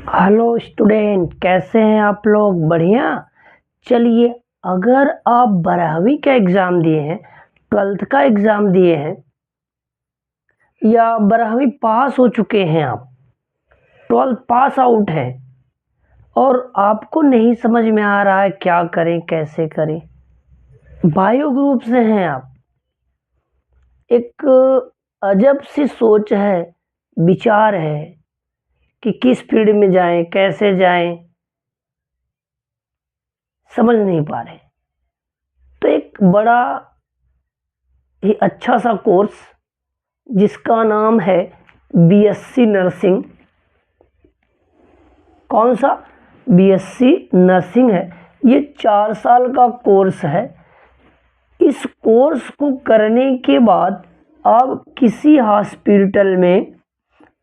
Hello student, कैसे हैं आप लोग? बढ़िया। चलिए, अगर आप 12वीं का एग्ज़ाम दिए हैं, 12th का एग्ज़ाम दिए हैं या 12वीं पास हो चुके हैं, आप 12th पास आउट हैं और आपको नहीं समझ में आ रहा है क्या करें, कैसे करें, बायो ग्रुप से हैं आप, एक अजब सी सोच है, विचार है कि किस फील्ड में जाएं, कैसे जाएं, समझ नहीं पा रहे। तो एक बड़ा ही अच्छा सा कोर्स जिसका नाम है बीएससी नर्सिंग। कौन सा? बीएससी नर्सिंग है। ये 4 साल का कोर्स है। इस कोर्स को करने के बाद आप किसी हॉस्पिटल में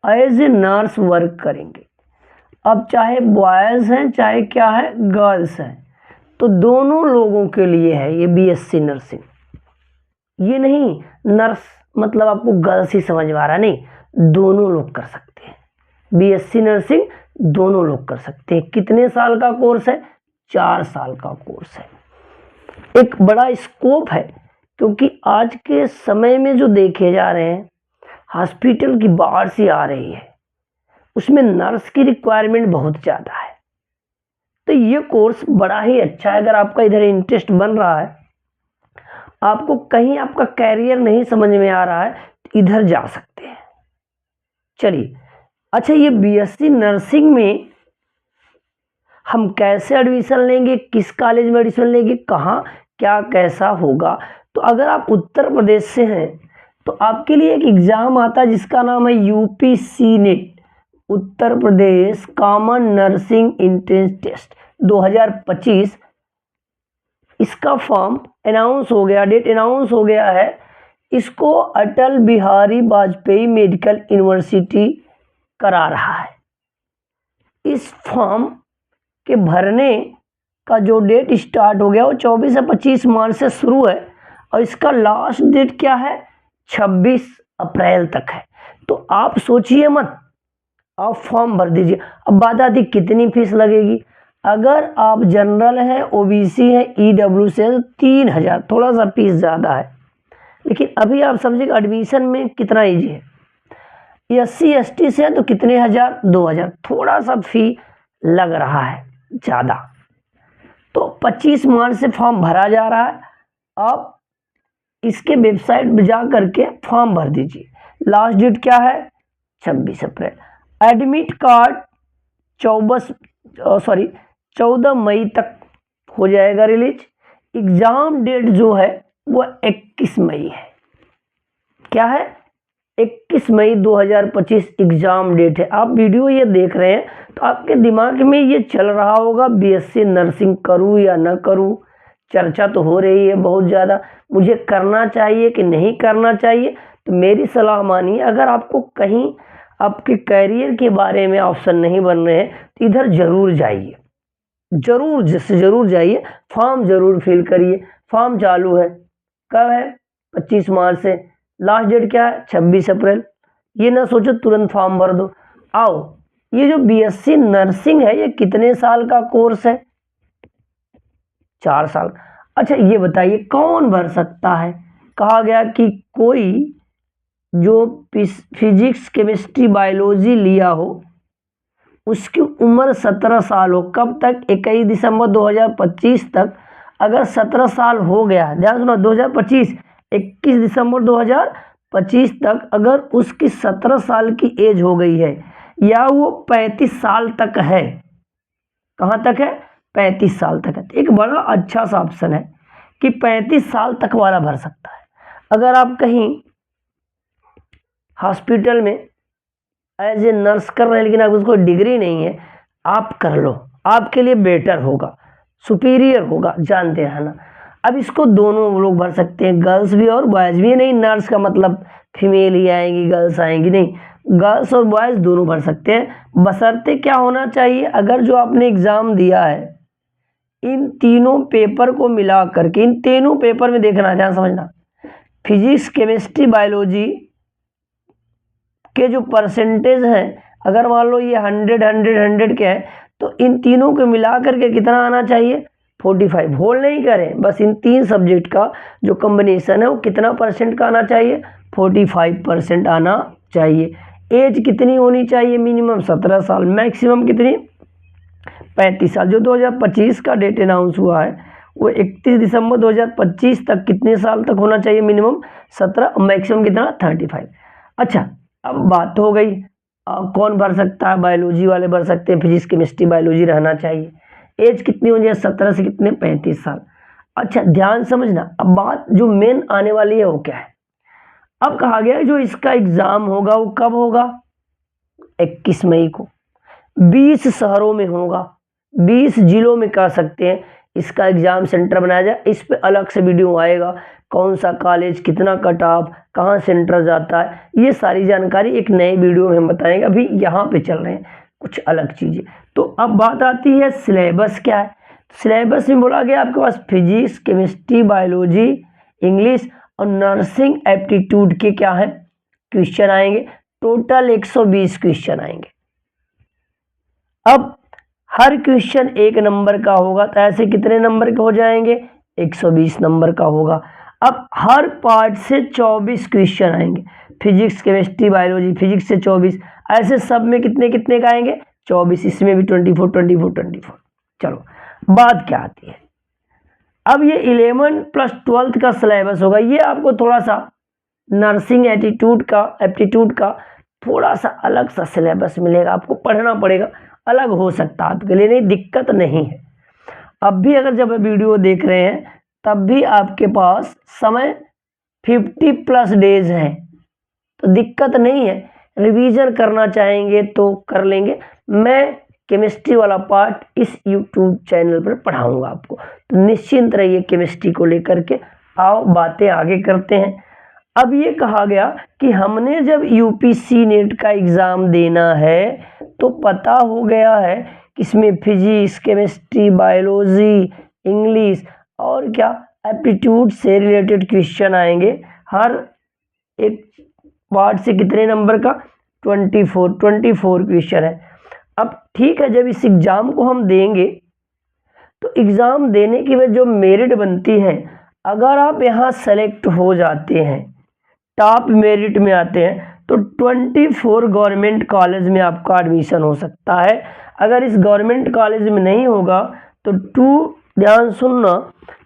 एज ए नर्स वर्क करेंगे। अब चाहे बॉयज़ हैं, चाहे क्या है, गर्ल्स हैं, तो दोनों लोगों के लिए है ये बीएससी नर्सिंग। ये नहीं नर्स मतलब आपको गर्ल्स ही समझ में आ रहा, नहीं, दोनों लोग कर सकते हैं। बीएससी नर्सिंग दोनों लोग कर सकते हैं। कितने साल का कोर्स है? 4 साल का कोर्स है। एक बड़ा स्कोप है, क्योंकि आज के समय में जो देखे जा रहे हैं, हॉस्पिटल की बाढ़ सी आ रही है, उसमें नर्स की रिक्वायरमेंट बहुत ज़्यादा है। तो ये कोर्स बड़ा ही अच्छा है। अगर आपका इधर इंटरेस्ट बन रहा है, आपको कहीं आपका कैरियर नहीं समझ में आ रहा है, तो इधर जा सकते हैं। चलिए, अच्छा, ये बीएससी नर्सिंग में हम कैसे एडमिशन लेंगे, किस कॉलेज में एडमिशन लेंगे, कहाँ क्या कैसा होगा? तो अगर आप उत्तर प्रदेश से हैं तो आपके लिए एक एग्ज़ाम आता है जिसका नाम है UP net, Uttar Pradesh common nursing entrance test 2025। इसका फॉर्म अनाउंस हो गया, डेट अनाउंस हो गया है। इसको अटल बिहारी वाजपेयी मेडिकल यूनिवर्सिटी करा रहा है। इस फॉर्म के भरने का जो डेट स्टार्ट हो गया वो 24 से 25 मार्च से शुरू है और इसका लास्ट डेट क्या है? 26 अप्रैल तक है। तो आप सोचिए मत, आप फॉर्म भर दीजिए। अब बात आती कितनी फीस लगेगी। अगर आप जनरल हैं, ओबीसी हैं, ईडब्ल्यू से, तो 3,000, थोड़ा सा फीस ज़्यादा है, लेकिन अभी आप समझिए एडमिशन में कितना ईजी है। एससी एसटी से है तो कितने हज़ार? 2,000, थोड़ा सा फी लग रहा है ज़्यादा। तो 25 मार्च से फॉर्म भरा जा रहा है। आप इसके वेबसाइट पर जा करके फॉर्म भर दीजिए। लास्ट डेट क्या है? 26 अप्रैल। एडमिट कार्ड 14 मई तक हो जाएगा रिलीज। एग्ज़ाम डेट जो है वो 21 मई है। क्या है? 21 मई 2025 एग्ज़ाम डेट है। आप वीडियो ये देख रहे हैं तो आपके दिमाग में ये चल रहा होगा बीएससी नर्सिंग करूँ या ना करूँ। चर्चा तो हो रही है बहुत ज़्यादा, मुझे करना चाहिए कि नहीं करना चाहिए। तो मेरी सलाह मानिए, अगर आपको कहीं आपके करियर के बारे में ऑप्शन नहीं बन रहे हैं तो इधर ज़रूर जाइए, ज़रूर जाइए, फॉर्म ज़रूर फिल करिए। फॉर्म चालू है, कब है? 25 मार्च से। लास्ट डेट क्या है? 26 अप्रैल। ये ना सोचो तुरंत फॉर्म भर दो। आओ, ये जो बीएससी नर्सिंग है ये कितने साल का कोर्स है? 4 साल। अच्छा, ये बताइए कौन भर सकता है? कहा गया कि कोई जो फिजिक्स केमिस्ट्री बायोलॉजी लिया हो, उसकी उम्र 17 साल हो। कब तक? 21 दिसंबर 2025 तक। अगर 17 साल हो गया, ध्यान सुनो, 2025, 21 दिसंबर 2025 तक अगर उसकी 17 साल की एज हो गई है या वो 35 साल तक है, कहाँ तक है? 35 साल तक है। तो एक बड़ा अच्छा सा ऑप्शन है कि 35 साल तक वाला भर सकता है। अगर आप कहीं हॉस्पिटल में एज ए नर्स कर रहे हैं लेकिन आपको उसको डिग्री नहीं है, आप कर लो, आपके लिए बेटर होगा, सुपीरियर होगा, जानते हैं ना। अब इसको दोनों लोग भर सकते हैं, गर्ल्स भी और बॉयज़ भी। नहीं नर्स का मतलब फीमेल ही आएंगी, गर्ल्स आएंगी, नहीं, गर्ल्स और बॉयज़ दोनों भर सकते हैं। बशर्ते क्या होना चाहिए? अगर जो आपने एग्ज़ाम दिया है, इन तीनों पेपर को मिला करके, इन तीनों पेपर में देखना, ध्यान समझना, फिजिक्स केमिस्ट्री बायोलॉजी के जो परसेंटेज हैं अगर मान लो ये 100 100 100 के हैं तो इन तीनों को मिला करके कितना आना चाहिए 45। होल नहीं करें, बस इन तीन सब्जेक्ट का जो कॉम्बिनेशन है वो कितना परसेंट का आना चाहिए 45% आना चाहिए। एज कितनी होनी चाहिए मिनिमम 17 साल, मैक्सिमम कितनी 35 साल। जो 2025 का डेट अनाउंस हुआ है वो 31 दिसंबर 2025 तक कितने साल तक होना चाहिए मिनिमम 17, मैक्सिमम कितना 35। अच्छा अब बात हो गई कौन भर सकता है, बायोलॉजी वाले भर सकते हैं, फिजिक्स केमिस्ट्री बायोलॉजी रहना चाहिए। एज कितनी होनी है 17 से कितने 35 साल। अच्छा ध्यान समझना, अब बात जो मेन आने वाली है वो क्या है। अब कहा गया जो इसका एग्जाम होगा वो कब होगा 21 मई को, 20 शहरों में होगा, 20 जिलों में कह सकते हैं इसका एग्जाम सेंटर बनाया जाए। इस पे अलग से वीडियो आएगा, कौन सा कॉलेज कितना कट ऑफ कहाँ सेंटर जाता है, ये सारी जानकारी एक नए वीडियो में हम बताएंगे। अभी यहाँ पे चल रहे हैं कुछ अलग चीज़ें। तो अब बात आती है सिलेबस क्या है। सिलेबस में बोला गया आपके पास फिजिक्स केमिस्ट्री बायोलॉजी इंग्लिश और नर्सिंग एप्टीट्यूड के क्या है क्वेश्चन आएंगे। टोटल 120 क्वेश्चन आएंगे। अब हर क्वेश्चन 1 नंबर का होगा, तो ऐसे कितने नंबर के हो जाएंगे 120 नंबर का होगा। अब हर पार्ट से 24 क्वेश्चन आएंगे, फिजिक्स केमिस्ट्री बायोलॉजी, फिजिक्स से 24, ऐसे सब में कितने कितने का आएंगे 24, इसमें भी 24 24 24। चलो बात क्या आती है, अब ये 11 प्लस 12 का सिलेबस होगा। ये आपको थोड़ा सा नर्सिंग एप्टीट्यूड का थोड़ा सा अलग सा सिलेबस मिलेगा, आपको पढ़ना पड़ेगा, अलग हो सकता है आपके लिए, नहीं दिक्कत नहीं है। अब भी अगर जब वीडियो देख रहे हैं तब भी आपके पास समय 50 प्लस डेज है, तो दिक्कत नहीं है, रिवीजन करना चाहेंगे तो कर लेंगे। मैं केमिस्ट्री वाला पार्ट इस यूट्यूब चैनल पर पढ़ाऊंगा आपको, तो निश्चिंत रहिए केमिस्ट्री को लेकर के। आओ बातें आगे करते हैं। अब ये कहा गया कि हमने जब यूपीसी नेट का एग्ज़ाम देना है तो पता हो गया है कि इसमें फिजिक्स केमिस्ट्री बायोलॉजी इंग्लिश और क्या एप्टीट्यूड से रिलेटेड क्वेश्चन आएंगे। हर एक पार्ट से कितने नंबर का 24 क्वेश्चन है। अब ठीक है, जब इस एग्ज़ाम को हम देंगे तो एग्ज़ाम देने की वजह जो मेरिट बनती है, अगर आप यहाँ सेलेक्ट हो जाते हैं टॉप मेरिट में आते हैं तो 24 गवर्नमेंट कॉलेज में आपका एडमिशन हो सकता है। अगर इस गवर्नमेंट कॉलेज में नहीं होगा तो ध्यान सुनना,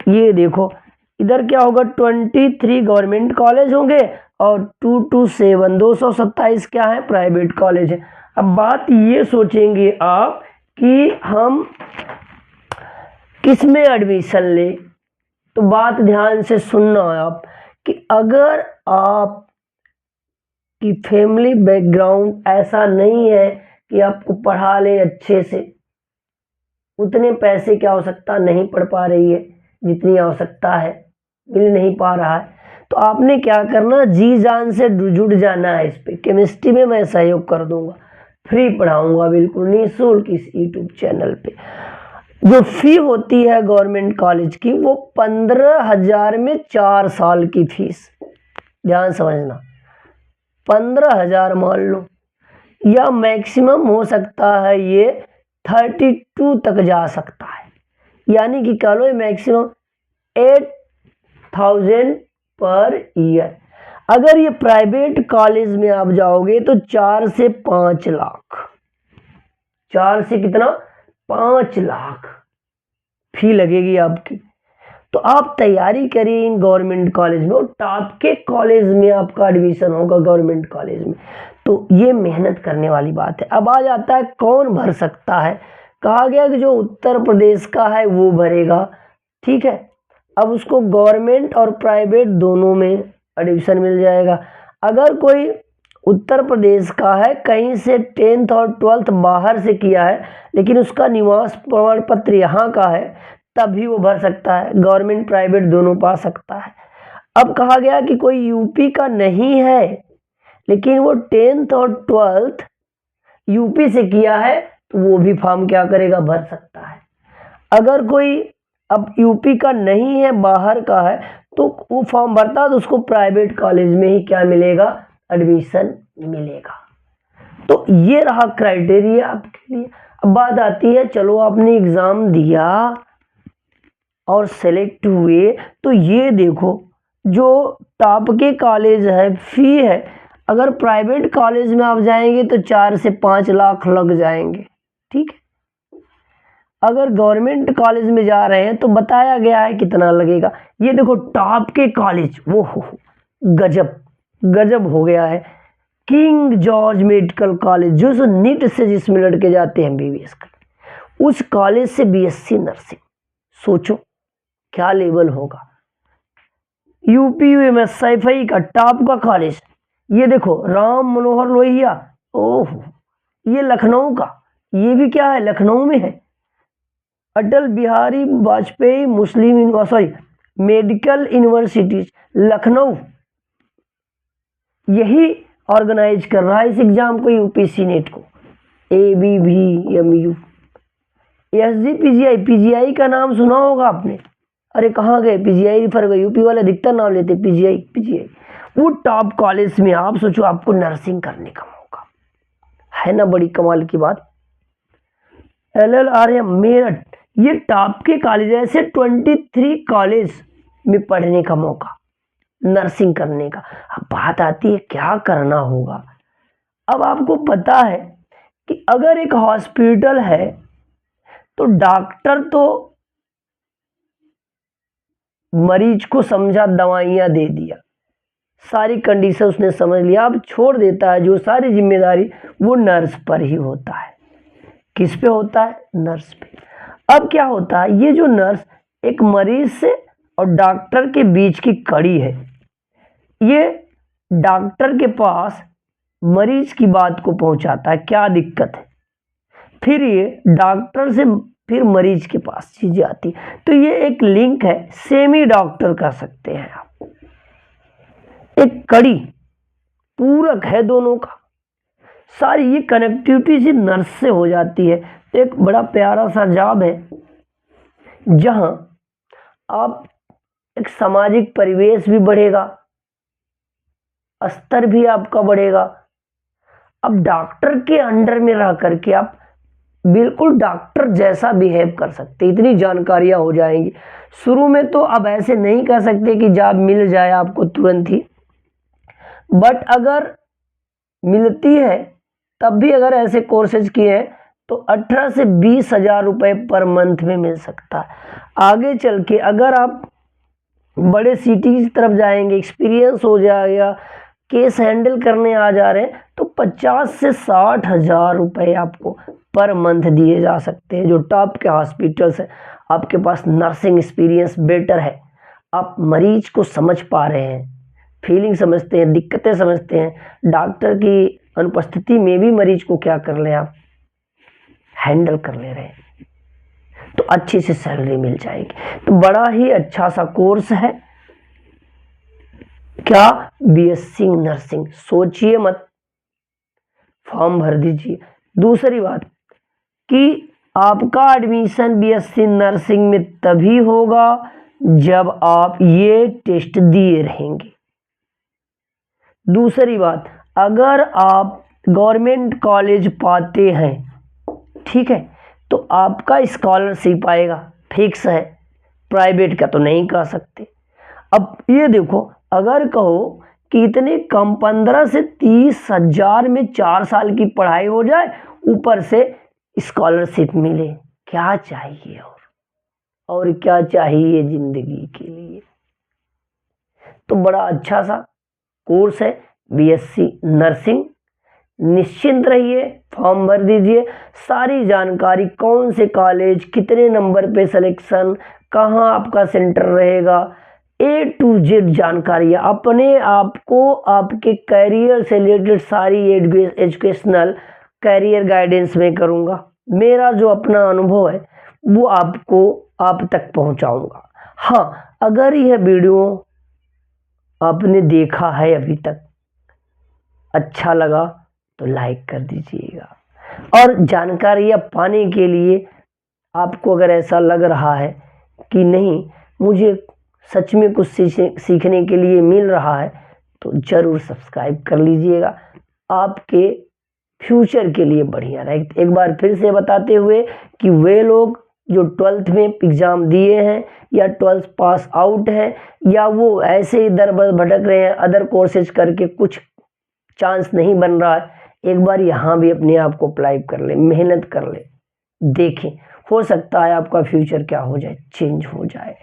ये देखो इधर क्या होगा 23 गवर्नमेंट कॉलेज होंगे और 227 227 क्या है प्राइवेट कॉलेज है। अब बात ये सोचेंगे आप कि हम किस में एडमिशन ले, तो बात ध्यान से सुनना आप कि अगर आप की फैमिली बैकग्राउंड ऐसा नहीं है कि आपको पढ़ा ले अच्छे से, उतने पैसे की आवश्यकता नहीं पड़ पा रही है जितनी आवश्यकता है, मिल नहीं पा रहा है, तो आपने क्या करना जी जान से जुड़ जाना है। इस पे केमिस्ट्री में मैं सहयोग कर दूंगा, फ्री पढ़ाऊंगा बिल्कुल निःशुल्क इस यूट्यूब चैनल पे। जो फी होती है गवर्नमेंट कॉलेज की वो 15,000 में 4 साल की फीस, ध्यान समझना 15,000 मान लो, या मैक्सिमम हो सकता है ये 32 तक जा सकता है, यानी कि कह लो मैक्सिमम 8,000 पर ईयर। अगर ये प्राइवेट कॉलेज में आप जाओगे तो 4 से 5 लाख, 4 से कितना 5 लाख फी लगेगी आपकी। तो आप तैयारी करिए इन गवर्नमेंट कॉलेज में, और टॉप के कॉलेज में आपका एडमिशन होगा गवर्नमेंट कॉलेज में, तो ये मेहनत करने वाली बात है। अब आ जाता है कौन भर सकता है, कहा गया कि जो उत्तर प्रदेश का है वो भरेगा, ठीक है। अब उसको गवर्नमेंट और प्राइवेट दोनों में एडमिशन मिल जाएगा। अगर कोई उत्तर प्रदेश का है, कहीं से 10th और 12th बाहर से किया है, लेकिन उसका निवास प्रमाण पत्र यहाँ का है, तभी वो भर सकता है, गवर्नमेंट प्राइवेट दोनों पा सकता है। अब कहा गया कि कोई यूपी का नहीं है लेकिन वो 10th और 12th यूपी से किया है, तो वो भी फॉर्म क्या करेगा भर सकता है। अगर कोई अब यूपी का नहीं है बाहर का है तो वो फॉर्म भरता है, तो उसको प्राइवेट कॉलेज में ही क्या मिलेगा एडमिशन मिलेगा। तो ये रहा क्राइटेरिया आपके लिए। अब बात आती है, चलो आपने एग्जाम दिया और सेलेक्ट हुए, तो ये देखो जो टॉप के कॉलेज है, फी है, अगर प्राइवेट कॉलेज में आप जाएंगे तो 4 से 5 लाख लग जाएंगे, ठीक है। अगर गवर्नमेंट कॉलेज में जा रहे हैं तो बताया गया है कितना लगेगा। ये देखो टॉप के कॉलेज, वो हो गजब गजब हो गया है। किंग जॉर्ज मेडिकल कॉलेज, जो नीट से जिसमें लड़के जाते हैं एमबीबीएस का, उस कॉलेज से बीएससी नर्सिंग, सोचो क्या लेवल होगा। यूपीयूएमएस सैफई का टॉप का कॉलेज, ये देखो राम मनोहर लोहिया, ओह ये लखनऊ का, ये भी क्या है लखनऊ में है। अटल बिहारी वाजपेयी मुस्लिम सॉरी मेडिकल यूनिवर्सिटीज लखनऊ, यही ऑर्गेनाइज कर रहा है इस एग्जाम को, यूपीसी नेट को, ABVMU। एसजी पीजीआई, पीजीआई का नाम सुना होगा आपने, अरे कहाँ गए पीजीआई, रिफर गए, यूपी वाले अधिकतर नाम लेते पीजीआई पीजीआई। वो टॉप कॉलेज में आप सोचो आपको नर्सिंग करने का मौका है ना, बड़ी कमाल की बात। LLRM मेरठ, ये टॉप के कॉलेज, ऐसे 23 कॉलेज में पढ़ने का मौका, नर्सिंग करने का। अब बात आती है क्या करना होगा। अब आपको पता है कि अगर एक हॉस्पिटल है तो डॉक्टर तो मरीज को समझा, दवाइयाँ दे दिया, सारी कंडीशन उसने समझ लिया, अब छोड़ देता है जो सारी जिम्मेदारी वो नर्स पर ही होता है। किस पे होता है? नर्स पे। अब क्या होता है, ये जो नर्स एक मरीज से और डॉक्टर के बीच की कड़ी है, ये डॉक्टर के पास मरीज की बात को पहुंचाता है, क्या दिक्कत है, फिर ये डॉक्टर से फिर मरीज के पास चीजें आती, तो ये एक लिंक है, सेमी डॉक्टर कह सकते हैं आप, एक कड़ी पूरक है दोनों का, सारी ये कनेक्टिविटी से नर्स से हो जाती है। तो एक बड़ा प्यारा सा जॉब है जहां आप एक सामाजिक परिवेश भी बढ़ेगा, स्तर भी आपका बढ़ेगा। अब डॉक्टर के अंडर में रह करके आप बिल्कुल डॉक्टर जैसा बिहेव कर सकते, इतनी जानकारियां हो जाएंगी। शुरू में तो अब ऐसे नहीं कह सकते कि जॉब मिल जाए आपको तुरंत ही, बट अगर मिलती है तब भी अगर ऐसे कोर्सेज किए हैं तो 18 से 20 हजार रुपये पर मंथ में मिल सकता है। आगे चल के अगर आप बड़े सिटी की तरफ जाएंगे, एक्सपीरियंस हो जाएगा, केस हैंडल करने आ जा रहे हैं, तो 50 से 60 हजार रुपये आपको पर मंथ दिए जा सकते हैं। जो टॉप के हॉस्पिटल्स हैं, आपके पास नर्सिंग एक्सपीरियंस बेटर है, आप मरीज को समझ पा रहे हैं, फीलिंग समझते हैं, दिक्कतें समझते हैं, डॉक्टर की अनुपस्थिति में भी मरीज को क्या कर ले आप हैंडल कर ले रहे हैं, तो अच्छी सी सैलरी मिल जाएगी। तो बड़ा ही अच्छा सा कोर्स है क्या, बीएससी नर्सिंग। सोचिए मत, फॉर्म भर दीजिए। दूसरी बात कि आपका एडमिशन बीएससी नर्सिंग में तभी होगा जब आप ये टेस्ट दिए रहेंगे। दूसरी बात, अगर आप गवर्नमेंट कॉलेज पाते हैं, ठीक है, तो आपका स्कॉलरशिप आएगा, फिक्स है, प्राइवेट का तो नहीं कह सकते। अब ये देखो, अगर कहो कि इतने कम 15 से 30 हजार में 4 साल की पढ़ाई हो जाए, ऊपर से स्कॉलरशिप मिले, क्या चाहिए और क्या चाहिए जिंदगी के लिए। तो बड़ा अच्छा सा कोर्स है बीएससी नर्सिंग। निश्चिंत रहिए, फॉर्म भर दीजिए, सारी जानकारी, कौन से कॉलेज, कितने नंबर पे सिलेक्शन, कहाँ आपका सेंटर रहेगा, A to Z जानकारी अपने आपको, आपके करियर से रिलेटेड सारी एजुकेशनल करियर गाइडेंस में करूँगा। मेरा जो अपना अनुभव है वो आपको आप तक पहुँचाऊँगा। हाँ, अगर यह वीडियो आपने देखा है अभी तक, अच्छा लगा तो लाइक कर दीजिएगा, और जानकारियाँ पाने के लिए आपको अगर ऐसा लग रहा है कि नहीं मुझे सच में कुछ सीखने के लिए मिल रहा है, तो ज़रूर सब्सक्राइब कर लीजिएगा। आपके फ्यूचर के लिए बढ़िया रहेगा। एक बार फिर से बताते हुए कि वे लोग जो 12th में एग्ज़ाम दिए हैं या 12th पास आउट है या वो ऐसे इधर भटक रहे हैं, अदर कोर्सेज करके कुछ चांस नहीं बन रहा है, एक बार यहाँ भी अपने आप को अप्लाई कर ले, मेहनत कर ले, देखें हो सकता है आपका फ्यूचर क्या हो जाए, चेंज हो जाए।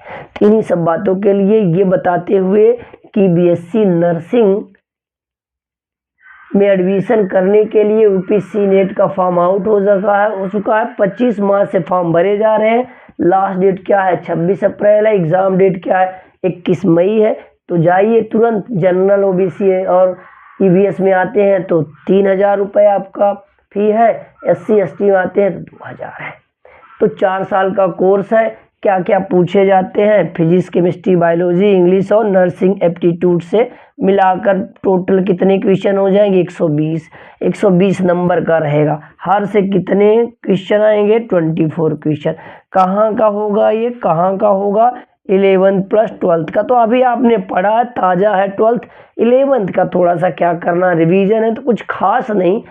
इन्हीं सब बातों के लिए ये बताते हुए कि बीएससी नर्सिंग में एडमिशन करने के लिए यूपीएससी नेट का फॉर्म आउट हो चुका है। 25 मार्च से फॉर्म भरे जा रहे हैं। लास्ट डेट क्या है, 26 अप्रैल है। एग्ज़ाम डेट क्या है, 21 मई है। तो जाइए तुरंत। जनरल ओबीसी है और ईवीएस में आते हैं तो 3000 रुपये आपका फी है, SC ST में आते हैं तो 2000 है। तो 4 साल का कोर्स है। क्या क्या पूछे जाते हैं, फिजिक्स, केमिस्ट्री, बायोलॉजी, इंग्लिश और नर्सिंग एप्टीट्यूड से मिलाकर टोटल कितने क्वेश्चन हो जाएंगे, 120 नंबर का रहेगा। हर से कितने क्वेश्चन आएंगे, 24 क्वेश्चन। कहाँ का होगा ये, कहाँ का होगा, 11th प्लस 12th का। तो अभी आपने पढ़ा, ताज़ा है 12th। 11th का थोड़ा सा क्या करना, रिवीजन है, तो कुछ खास नहीं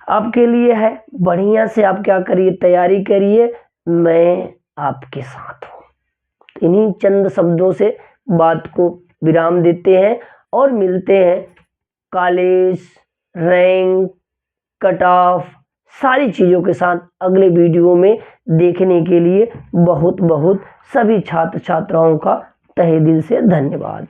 आपके लिए है। बढ़िया से आप क्या करिए, तैयारी करिए, मैं आपके साथ हूँ। इन्हीं चंद शब्दों से बात को विराम देते हैं और मिलते हैं कॉलेज, रैंक, कट ऑफ, सारी चीज़ों के साथ अगले वीडियो में। देखने के लिए बहुत बहुत सभी छात्र छात्राओं का तहे दिल से धन्यवाद।